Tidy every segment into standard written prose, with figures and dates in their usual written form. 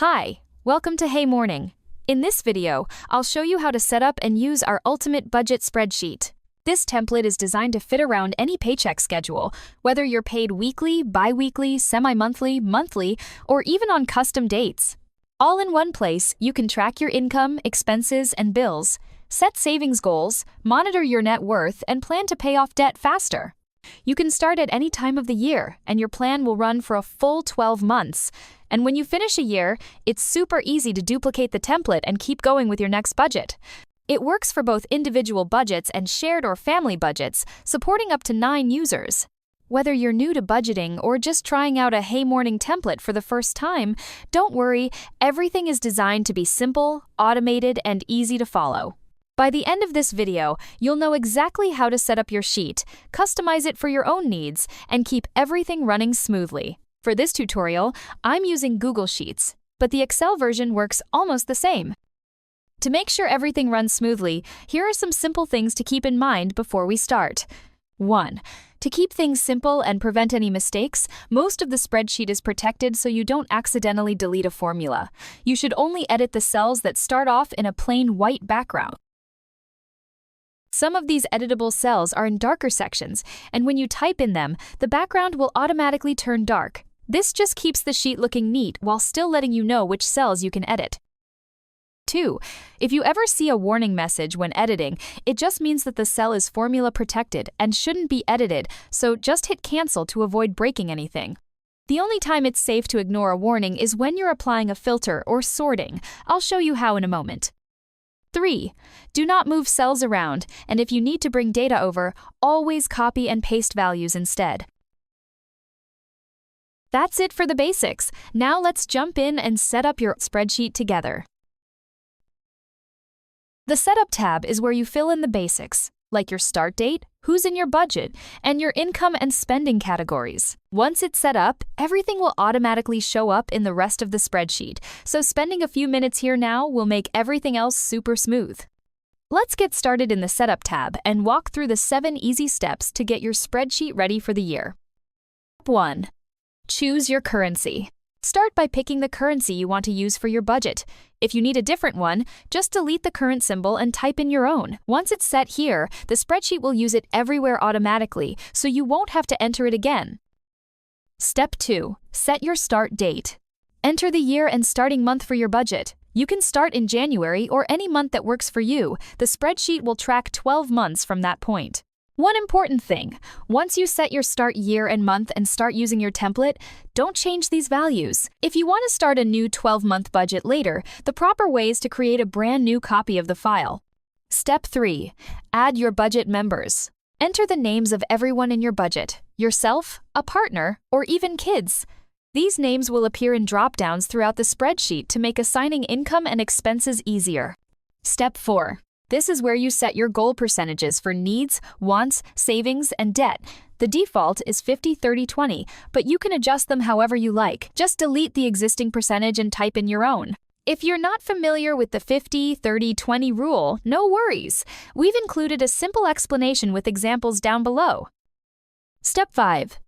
Hi, welcome to HeyMorning. In this video, I'll show you how to set up and use our ultimate budget spreadsheet. This template is designed to fit around any paycheck schedule, whether you're paid weekly, bi-weekly, semi-monthly, monthly, or even on custom dates. All in one place, you can track your income, expenses, and bills, set savings goals, monitor your net worth, and plan to pay off debt faster. You can start at any time of the year, and your plan will run for a full 12 months. And when you finish a year, it's super easy to duplicate the template and keep going with your next budget. It works for both individual budgets and shared or family budgets, supporting up to 9 users. Whether you're new to budgeting or just trying out a HeyMorning template for the first time, don't worry, everything is designed to be simple, automated, and easy to follow. By the end of this video, you'll know exactly how to set up your sheet, customize it for your own needs, and keep everything running smoothly. For this tutorial, I'm using Google Sheets, but the Excel version works almost the same. To make sure everything runs smoothly, here are some simple things to keep in mind before we start. 1. To keep things simple and prevent any mistakes, most of the spreadsheet is protected so you don't accidentally delete a formula. You should only edit the cells that start off in a plain white background. Some of these editable cells are in darker sections, and when you type in them, the background will automatically turn dark. This just keeps the sheet looking neat while still letting you know which cells you can edit. 2. If you ever see a warning message when editing, it just means that the cell is formula protected and shouldn't be edited, so just hit cancel to avoid breaking anything. The only time it's safe to ignore a warning is when you're applying a filter or sorting. I'll show you how in a moment. 3. Do not move cells around, and if you need to bring data over, always copy and paste values instead. That's it for the basics. Now let's jump in and set up your spreadsheet together. The Setup tab is where you fill in the basics, like your start date, who's in your budget, and your income and spending categories. Once it's set up, everything will automatically show up in the rest of the spreadsheet, so spending a few minutes here now will make everything else super smooth. Let's get started in the Setup tab and walk through the 7 easy steps to get your spreadsheet ready for the year. Step 1. Choose your currency. Start by picking the currency you want to use for your budget. If you need a different one, just delete the current symbol and type in your own. Once it's set here, the spreadsheet will use it everywhere automatically, so you won't have to enter it again. Step 2. Set your start date. Enter the year and starting month for your budget. You can start in January or any month that works for you. The spreadsheet will track 12 months from that point. One important thing, once you set your start year and month and start using your template, don't change these values. If you want to start a new 12-month budget later, the proper way is to create a brand new copy of the file. Step 3. Add your budget members. Enter the names of everyone in your budget, yourself, a partner, or even kids. These names will appear in drop-downs throughout the spreadsheet to make assigning income and expenses easier. Step 4. This is where you set your goal percentages for needs, wants, savings, and debt. The default is 50-30-20, but you can adjust them however you like. Just delete the existing percentage and type in your own. If you're not familiar with the 50-30-20 rule, no worries. We've included a simple explanation with examples down below. Step 5.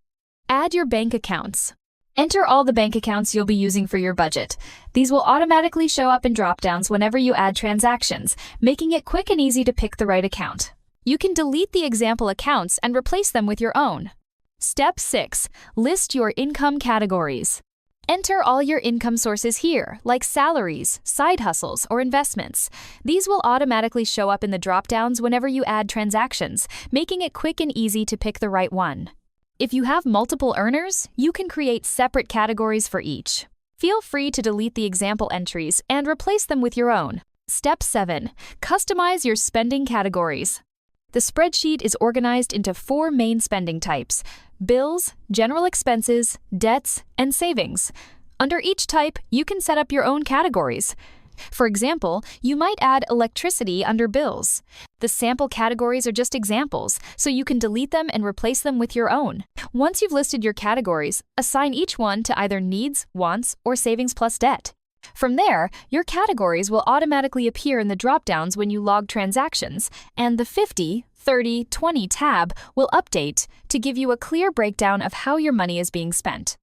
Add your bank accounts. Enter all the bank accounts you'll be using for your budget. These will automatically show up in drop-downs whenever you add transactions, making it quick and easy to pick the right account. You can delete the example accounts and replace them with your own. Step 6. List your income categories. Enter all your income sources here, like salaries, side hustles, or investments. These will automatically show up in the drop-downs whenever you add transactions, making it quick and easy to pick the right one. If you have multiple earners, you can create separate categories for each. Feel free to delete the example entries and replace them with your own. Step 7. Customize your spending categories. The spreadsheet is organized into 4 main spending types: bills, general expenses, debts, and savings. Under each type, you can set up your own categories. For example, you might add electricity under bills. The sample categories are just examples, so you can delete them and replace them with your own. Once you've listed your categories, assign each one to either needs, wants, or savings plus debt. From there, your categories will automatically appear in the drop-downs when you log transactions, and the 50-30-20 tab will update to give you a clear breakdown of how your money is being spent.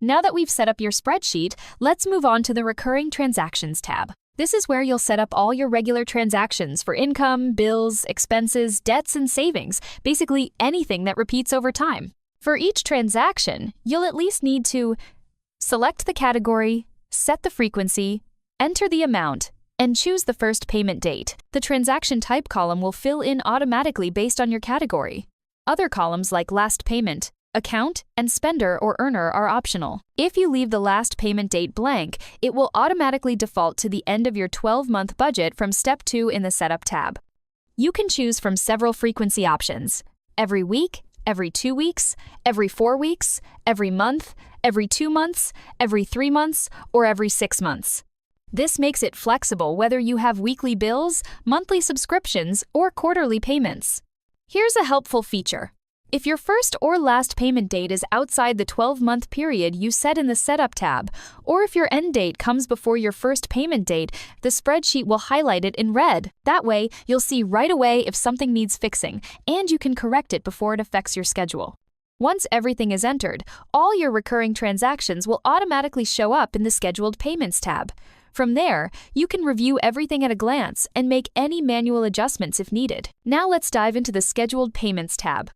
Now that we've set up your spreadsheet, let's move on to the Recurring Transactions tab. This is where you'll set up all your regular transactions for income, bills, expenses, debts, and savings, basically anything that repeats over time. For each transaction, you'll at least need to select the category, set the frequency, enter the amount, and choose the first payment date. The transaction type column will fill in automatically based on your category. Other columns like last payment, account, and spender or earner are optional. If you leave the last payment date blank, it will automatically default to the end of your 12-month budget from Step 2 in the Setup tab. You can choose from several frequency options: every week, every 2 weeks, every 4 weeks, every month, every 2 months, every 3 months, or every 6 months. This makes it flexible whether you have weekly bills, monthly subscriptions, or quarterly payments. Here's a helpful feature. If your first or last payment date is outside the 12-month period you set in the Setup tab, or if your end date comes before your first payment date, the spreadsheet will highlight it in red. That way, you'll see right away if something needs fixing, and you can correct it before it affects your schedule. Once everything is entered, all your recurring transactions will automatically show up in the Scheduled Payments tab. From there, you can review everything at a glance and make any manual adjustments if needed. Now let's dive into the Scheduled Payments tab.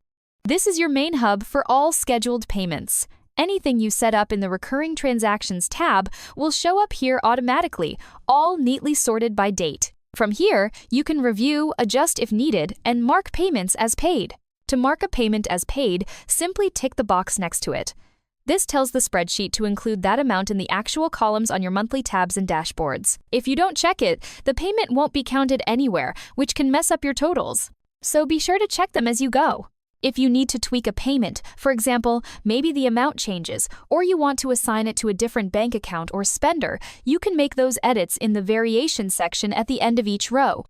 This is your main hub for all scheduled payments. Anything you set up in the Recurring Transactions tab will show up here automatically, all neatly sorted by date. From here, you can review, adjust if needed, and mark payments as paid. To mark a payment as paid, simply tick the box next to it. This tells the spreadsheet to include that amount in the actual columns on your monthly tabs and dashboards. If you don't check it, the payment won't be counted anywhere, which can mess up your totals. So be sure to check them as you go. If you need to tweak a payment, for example, maybe the amount changes, or you want to assign it to a different bank account or spender, you can make those edits in the Variation section at the end of each row.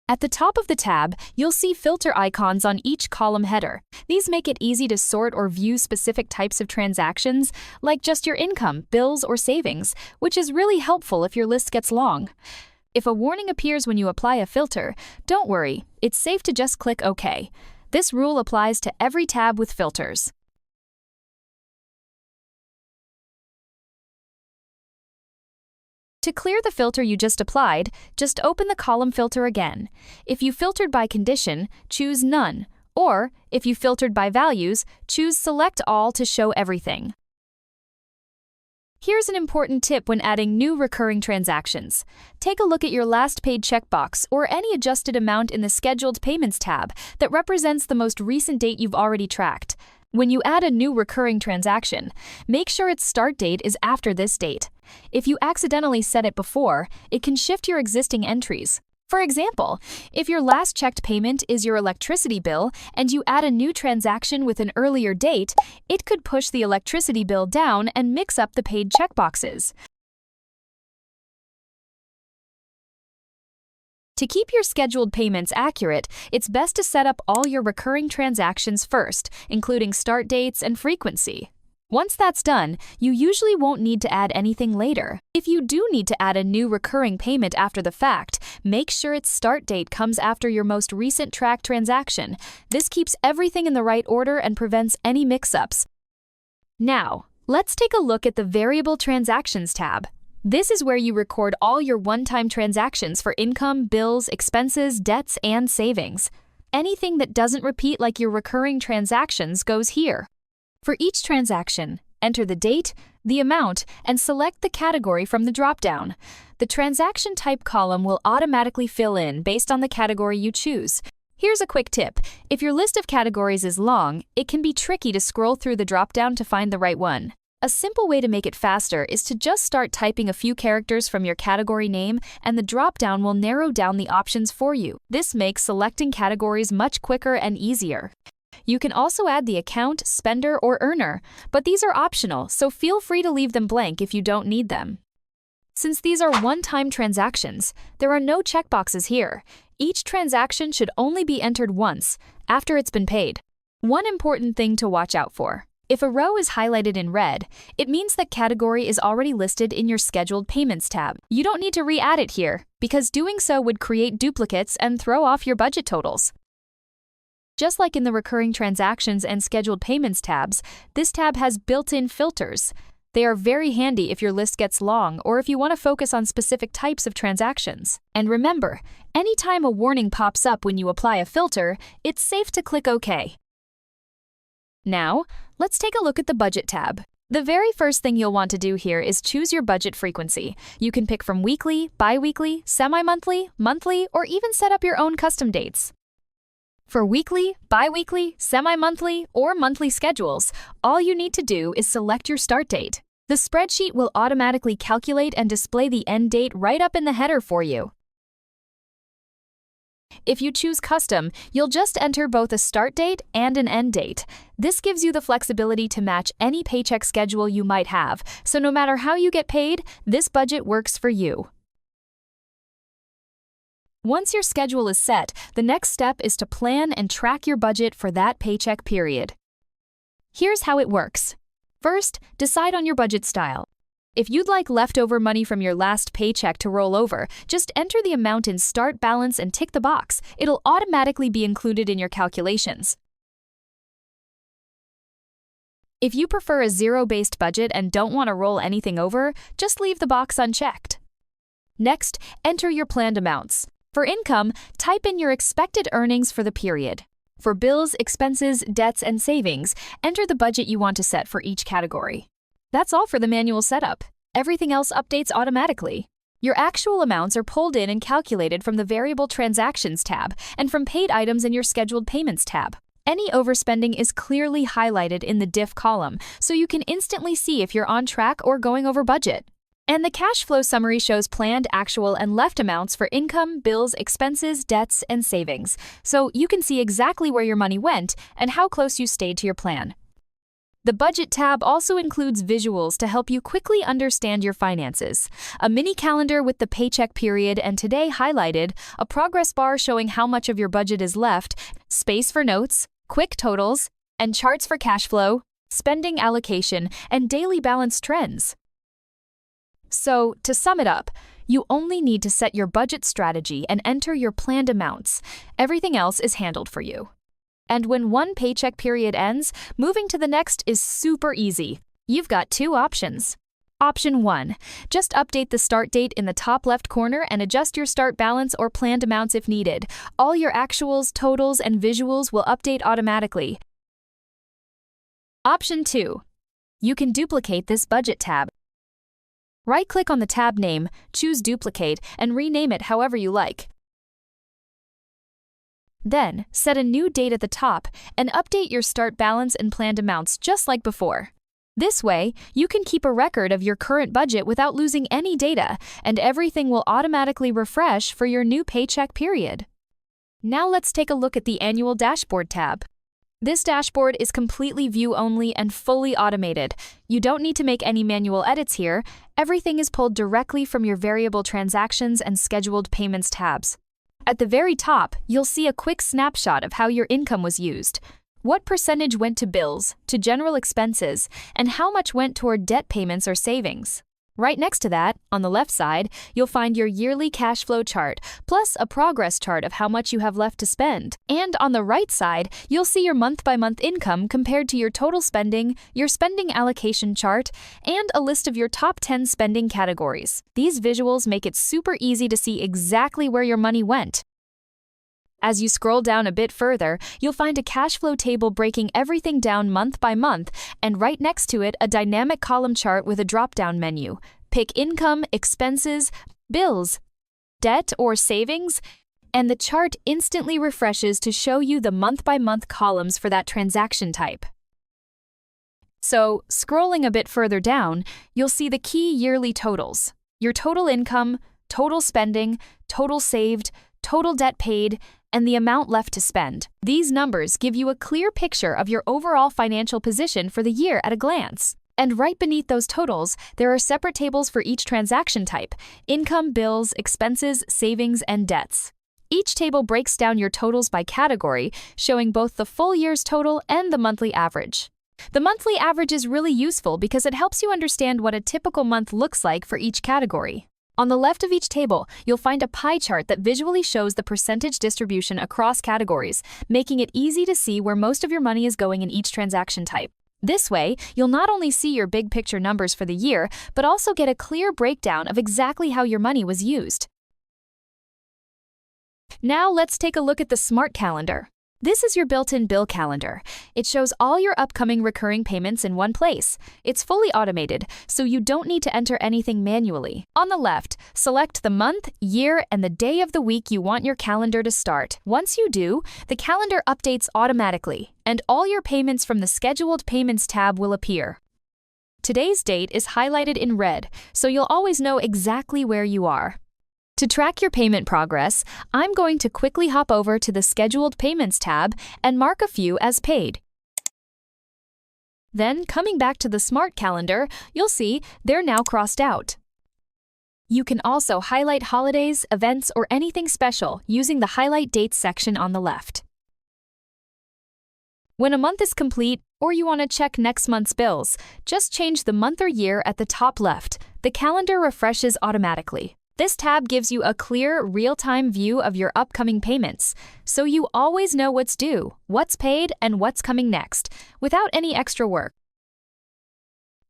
At the top of the tab, you'll see filter icons on each column header. These make it easy to sort or view specific types of transactions, like just your income, bills, or savings, which is really helpful if your list gets long. If a warning appears when you apply a filter, don't worry, it's safe to just click OK. This rule applies to every tab with filters. To clear the filter you just applied, just open the column filter again. If you filtered by condition, choose None, or if you filtered by values, choose Select All to show everything. Here's an important tip when adding new recurring transactions. Take a look at your last paid checkbox or any adjusted amount in the Scheduled Payments tab that represents the most recent date you've already tracked. When you add a new recurring transaction, make sure its start date is after this date. If you accidentally set it before, it can shift your existing entries. For example, if your last checked payment is your electricity bill and you add a new transaction with an earlier date, it could push the electricity bill down and mix up the paid checkboxes. To keep your scheduled payments accurate, it's best to set up all your recurring transactions first, including start dates and frequency. Once that's done, you usually won't need to add anything later. If you do need to add a new recurring payment after the fact, make sure its start date comes after your most recent tracked transaction. This keeps everything in the right order and prevents any mix-ups. Now, let's take a look at the Variable Transactions tab. This is where you record all your one-time transactions for income, bills, expenses, debts, and savings. Anything that doesn't repeat like your recurring transactions goes here. For each transaction, enter the date, the amount, and select the category from the drop-down. The transaction type column will automatically fill in based on the category you choose. Here's a quick tip. If your list of categories is long, it can be tricky to scroll through the drop-down to find the right one. A simple way to make it faster is to just start typing a few characters from your category name, and the drop-down will narrow down the options for you. This makes selecting categories much quicker and easier. You can also add the account, spender, or earner, but these are optional, so feel free to leave them blank if you don't need them. Since these are one-time transactions, there are no checkboxes here. Each transaction should only be entered once, after it's been paid. One important thing to watch out for. If a row is highlighted in red, it means that category is already listed in your Scheduled Payments tab. You don't need to re-add it here, because doing so would create duplicates and throw off your budget totals. Just like in the Recurring Transactions and Scheduled Payments tabs, this tab has built-in filters. They are very handy if your list gets long or if you want to focus on specific types of transactions. And remember, anytime a warning pops up when you apply a filter, it's safe to click OK. Now, let's take a look at the Budget tab. The very first thing you'll want to do here is choose your budget frequency. You can pick from weekly, bi-weekly, semi-monthly, monthly, or even set up your own custom dates. For weekly, bi-weekly, semi-monthly, or monthly schedules, all you need to do is select your start date. The spreadsheet will automatically calculate and display the end date right up in the header for you. If you choose custom, you'll just enter both a start date and an end date. This gives you the flexibility to match any paycheck schedule you might have, so no matter how you get paid, this budget works for you. Once your schedule is set, the next step is to plan and track your budget for that paycheck period. Here's how it works. First, decide on your budget style. If you'd like leftover money from your last paycheck to roll over, just enter the amount in Start Balance and tick the box. It'll automatically be included in your calculations. If you prefer a zero-based budget and don't want to roll anything over, just leave the box unchecked. Next, enter your planned amounts. For income, type in your expected earnings for the period. For bills, expenses, debts, and savings, enter the budget you want to set for each category. That's all for the manual setup. Everything else updates automatically. Your actual amounts are pulled in and calculated from the Variable Transactions tab and from paid items in your Scheduled Payments tab. Any overspending is clearly highlighted in the diff column, so you can instantly see if you're on track or going over budget. And the cash flow summary shows planned, actual, and left amounts for income, bills, expenses, debts, and savings, so you can see exactly where your money went and how close you stayed to your plan. The Budget tab also includes visuals to help you quickly understand your finances. A mini calendar with the paycheck period and today highlighted, a progress bar showing how much of your budget is left, space for notes, quick totals, and charts for cash flow, spending allocation, and daily balance trends. So, to sum it up, you only need to set your budget strategy and enter your planned amounts. Everything else is handled for you. And when one paycheck period ends, moving to the next is super easy. You've got two options. Option 1. Just update the start date in the top left corner and adjust your start balance or planned amounts if needed. All your actuals, totals, and visuals will update automatically. Option 2. You can duplicate this Budget tab. Right-click on the tab name, choose Duplicate, and rename it however you like. Then, set a new date at the top and update your start balance and planned amounts just like before. This way, you can keep a record of your current budget without losing any data, and everything will automatically refresh for your new paycheck period. Now let's take a look at the Annual Dashboard tab. This dashboard is completely view-only and fully automated. You don't need to make any manual edits here. Everything is pulled directly from your Variable Transactions and Scheduled Payments tabs. At the very top, you'll see a quick snapshot of how your income was used. What percentage went to bills, to general expenses, and how much went toward debt payments or savings. Right next to that, on the left side, you'll find your yearly cash flow chart, plus a progress chart of how much you have left to spend. And on the right side, you'll see your month-by-month income compared to your total spending, your spending allocation chart, and a list of your top 10 spending categories. These visuals make it super easy to see exactly where your money went. As you scroll down a bit further, you'll find a cash flow table breaking everything down month by month, and right next to it, a dynamic column chart with a drop-down menu. Pick income, expenses, bills, debt or savings, and the chart instantly refreshes to show you the month-by-month columns for that transaction type. So, scrolling a bit further down, you'll see the key yearly totals. Your total income, total spending, total saved, total debt paid, and the amount left to spend. These numbers give you a clear picture of your overall financial position for the year at a glance. And right beneath those totals, there are separate tables for each transaction type: income, bills, expenses, savings, and debts. Each table breaks down your totals by category, showing both the full year's total and the monthly average. The monthly average is really useful because it helps you understand what a typical month looks like for each category. On the left of each table, you'll find a pie chart that visually shows the percentage distribution across categories, making it easy to see where most of your money is going in each transaction type. This way, you'll not only see your big picture numbers for the year, but also get a clear breakdown of exactly how your money was used. Now let's take a look at the Smart Calendar. This is your built-in bill calendar. It shows all your upcoming recurring payments in one place. It's fully automated, so you don't need to enter anything manually. On the left, select the month, year, and the day of the week you want your calendar to start. Once you do, the calendar updates automatically, and all your payments from the Scheduled Payments tab will appear. Today's date is highlighted in red, so you'll always know exactly where you are. To track your payment progress, I'm going to quickly hop over to the Scheduled Payments tab and mark a few as paid. Then, coming back to the Smart Calendar, you'll see they're now crossed out. You can also highlight holidays, events, or anything special using the Highlight Dates section on the left. When a month is complete, or you want to check next month's bills, just change the month or year at the top left. The calendar refreshes automatically. This tab gives you a clear, real-time view of your upcoming payments, so you always know what's due, what's paid, and what's coming next, without any extra work.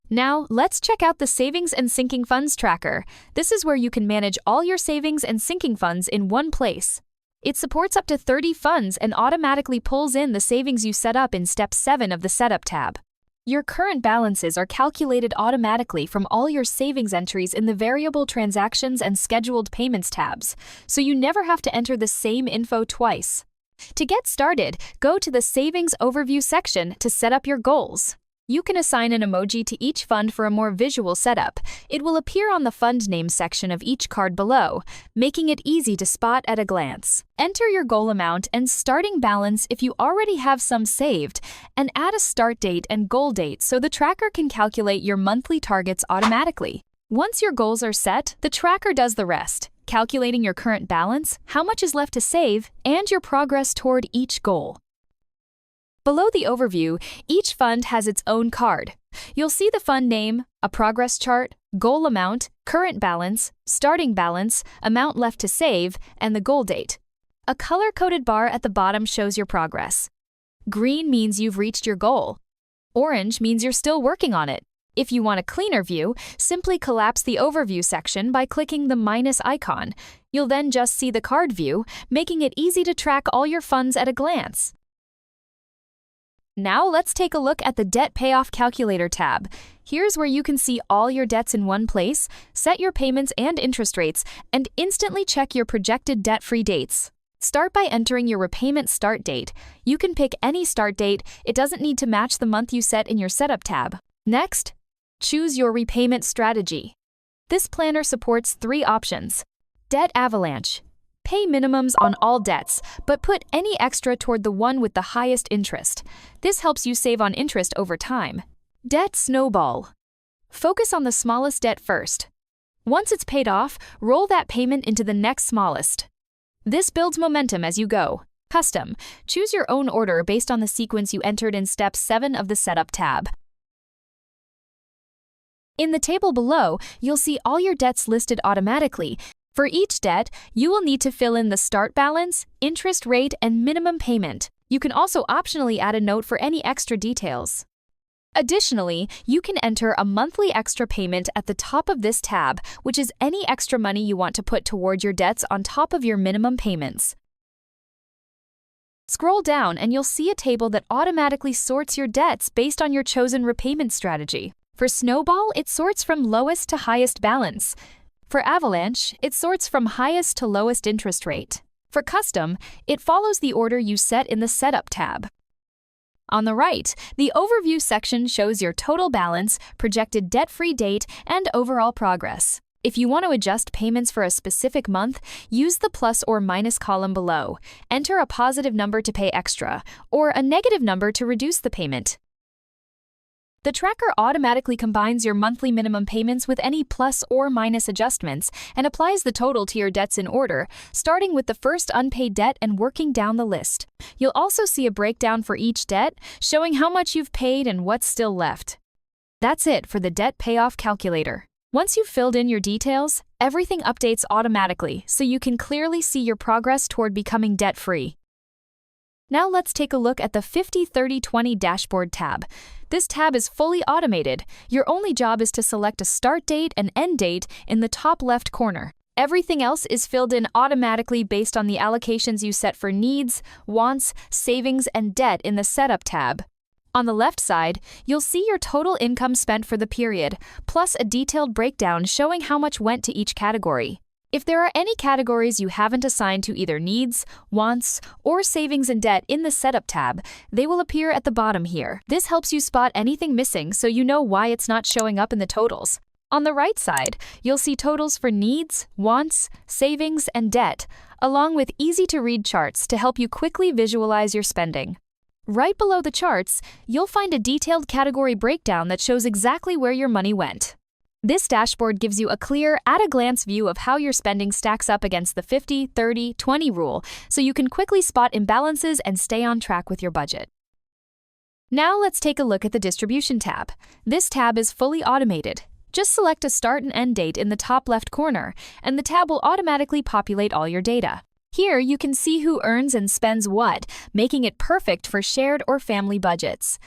Now, let's check out the Savings and Sinking Funds tracker. This is where you can manage all your savings and sinking funds in one place. It supports up to 30 funds and automatically pulls in the savings you set up in Step 7 of the Setup tab. Your current balances are calculated automatically from all your savings entries in the Variable Transactions and Scheduled Payments tabs, so you never have to enter the same info twice. To get started, go to the Savings Overview section to set up your goals. You can assign an emoji to each fund for a more visual setup. It will appear on the Fund Name section of each card below, making it easy to spot at a glance. Enter your goal amount and starting balance if you already have some saved, and add a start date and goal date so the tracker can calculate your monthly targets automatically. Once your goals are set, the tracker does the rest, calculating your current balance, how much is left to save, and your progress toward each goal. Below the overview, each fund has its own card. You'll see the fund name, a progress chart, goal amount, current balance, starting balance, amount left to save, and the goal date. A color-coded bar at the bottom shows your progress. Green means you've reached your goal. Orange means you're still working on it. If you want a cleaner view, simply collapse the overview section by clicking the minus icon. You'll then just see the card view, making it easy to track all your funds at a glance. Now let's take a look at the Debt Payoff Calculator tab. Here's where you can see all your debts in one place, set your payments and interest rates, and instantly check your projected debt-free dates. Start by entering your repayment start date. You can pick any start date. It doesn't need to match the month you set in your Setup tab. Next, choose your repayment strategy. This planner supports 3 options. Debt Avalanche. Pay minimums on all debts, but put any extra toward the one with the highest interest. This helps you save on interest over time. Debt Snowball. Focus on the smallest debt first. Once it's paid off, roll that payment into the next smallest. This builds momentum as you go. Custom. Choose your own order based on the sequence you entered in Step 7 of the Setup tab. In the table below, you'll see all your debts listed automatically. For each debt, you will need to fill in the start balance, interest rate, and minimum payment. You can also optionally add a note for any extra details. Additionally, you can enter a monthly extra payment at the top of this tab, which is any extra money you want to put toward your debts on top of your minimum payments. Scroll down and you'll see a table that automatically sorts your debts based on your chosen repayment strategy. For Snowball, it sorts from lowest to highest balance. For Avalanche, it sorts from highest to lowest interest rate. For Custom, it follows the order you set in the Setup tab. On the right, the Overview section shows your total balance, projected debt-free date, and overall progress. If you want to adjust payments for a specific month, use the plus or minus column below. Enter a positive number to pay extra, or a negative number to reduce the payment. The tracker automatically combines your monthly minimum payments with any plus or minus adjustments and applies the total to your debts in order, starting with the first unpaid debt and working down the list. You'll also see a breakdown for each debt, showing how much you've paid and what's still left. That's it for the Debt Payoff Calculator. Once you've filled in your details, everything updates automatically so you can clearly see your progress toward becoming debt-free. Now let's take a look at the 50-30-20 Dashboard tab. This tab is fully automated. Your only job is to select a start date and end date in the top left corner. Everything else is filled in automatically based on the allocations you set for needs, wants, savings, and debt in the Setup tab. On the left side, you'll see your total income spent for the period, plus a detailed breakdown showing how much went to each category. If there are any categories you haven't assigned to either needs, wants, or savings and debt in the Setup tab, they will appear at the bottom here. This helps you spot anything missing so you know why it's not showing up in the totals. On the right side, you'll see totals for needs, wants, savings, and debt, along with easy-to-read charts to help you quickly visualize your spending. Right below the charts, you'll find a detailed category breakdown that shows exactly where your money went. This dashboard gives you a clear, at-a-glance view of how your spending stacks up against the 50-30-20 rule, so you can quickly spot imbalances and stay on track with your budget. Now let's take a look at the Distribution tab. This tab is fully automated. Just select a start and end date in the top left corner, and the tab will automatically populate all your data. Here, you can see who earns and spends what, making it perfect for shared or family budgets.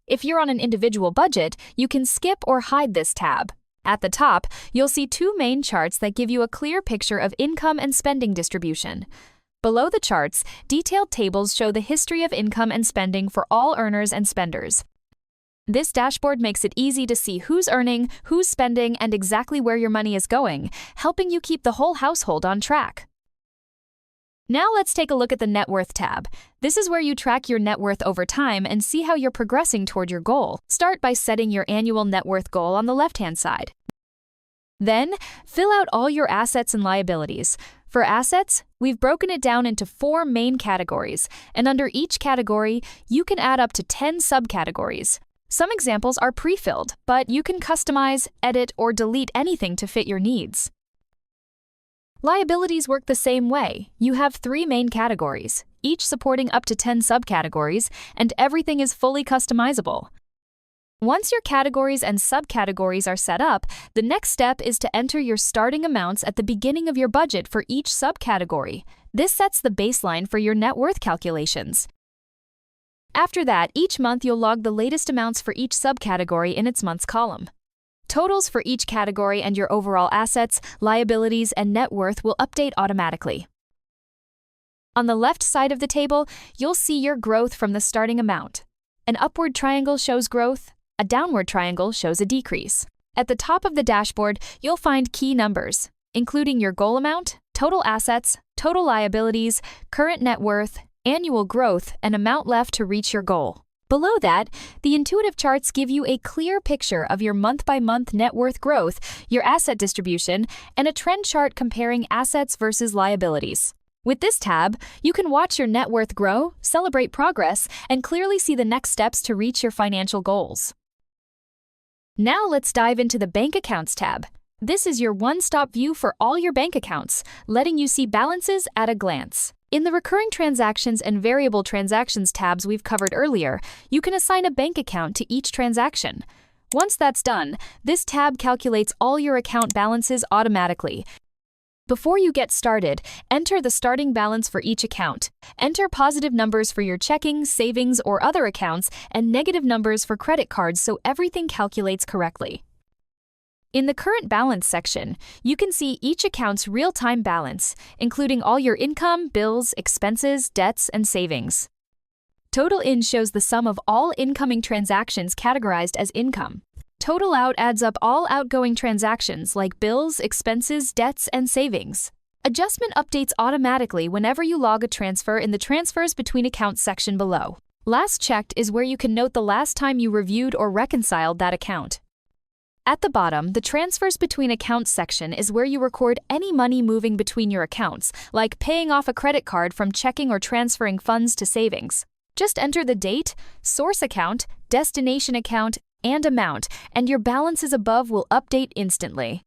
If you're on an individual budget, you can skip or hide this tab. At the top, you'll see two main charts that give you a clear picture of income and spending distribution. Below the charts, detailed tables show the history of income and spending for all earners and spenders. This dashboard makes it easy to see who's earning, who's spending, and exactly where your money is going, helping you keep the whole household on track. Now let's take a look at the Net Worth tab. This is where you track your net worth over time and see how you're progressing toward your goal. Start by setting your annual net worth goal on the left-hand side. Then, fill out all your assets and liabilities. For assets, we've broken it down into 4 main categories, and under each category, you can add up to 10 subcategories. Some examples are pre-filled, but you can customize, edit, or delete anything to fit your needs. Liabilities work the same way. You have 3 main categories, each supporting up to 10 subcategories, and everything is fully customizable. Once your categories and subcategories are set up, the next step is to enter your starting amounts at the beginning of your budget for each subcategory. This sets the baseline for your net worth calculations. After that, each month you'll log the latest amounts for each subcategory in its months column. Totals for each category and your overall assets, liabilities, and net worth will update automatically. On the left side of the table, you'll see your growth from the starting amount. An upward triangle shows growth, a downward triangle shows a decrease. At the top of the dashboard, you'll find key numbers, including your goal amount, total assets, total liabilities, current net worth, annual growth, and amount left to reach your goal. Below that, the intuitive charts give you a clear picture of your month-by-month net worth growth, your asset distribution, and a trend chart comparing assets versus liabilities. With this tab, you can watch your net worth grow, celebrate progress, and clearly see the next steps to reach your financial goals. Now let's dive into the Bank Accounts tab. This is your one-stop view for all your bank accounts, letting you see balances at a glance. In the Recurring Transactions and Variable Transactions tabs we've covered earlier, you can assign a bank account to each transaction. Once that's done, this tab calculates all your account balances automatically. Before you get started, enter the starting balance for each account. Enter positive numbers for your checking, savings, or other accounts, and negative numbers for credit cards so everything calculates correctly. In the Current Balance section, you can see each account's real-time balance, including all your income, bills, expenses, debts, and savings. Total In shows the sum of all incoming transactions categorized as income. Total Out adds up all outgoing transactions like bills, expenses, debts, and savings. Adjustment updates automatically whenever you log a transfer in the Transfers Between Accounts section below. Last Checked is where you can note the last time you reviewed or reconciled that account. At the bottom, the Transfers Between Accounts section is where you record any money moving between your accounts, like paying off a credit card from checking or transferring funds to savings. Just enter the date, source account, destination account, and amount, and your balances above will update instantly.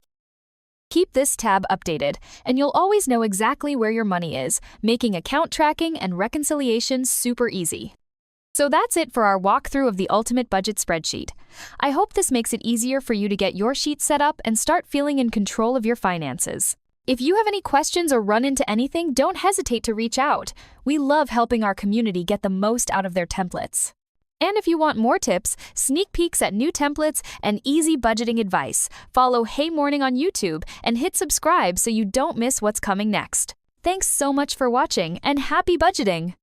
Keep this tab updated, and you'll always know exactly where your money is, making account tracking and reconciliation super easy. So that's it for our walkthrough of the ultimate budget spreadsheet. I hope this makes it easier for you to get your sheet set up and start feeling in control of your finances. If you have any questions or run into anything, don't hesitate to reach out. We love helping our community get the most out of their templates. And if you want more tips, sneak peeks at new templates, and easy budgeting advice, follow HeyMorning on YouTube and hit subscribe so you don't miss what's coming next. Thanks so much for watching and happy budgeting!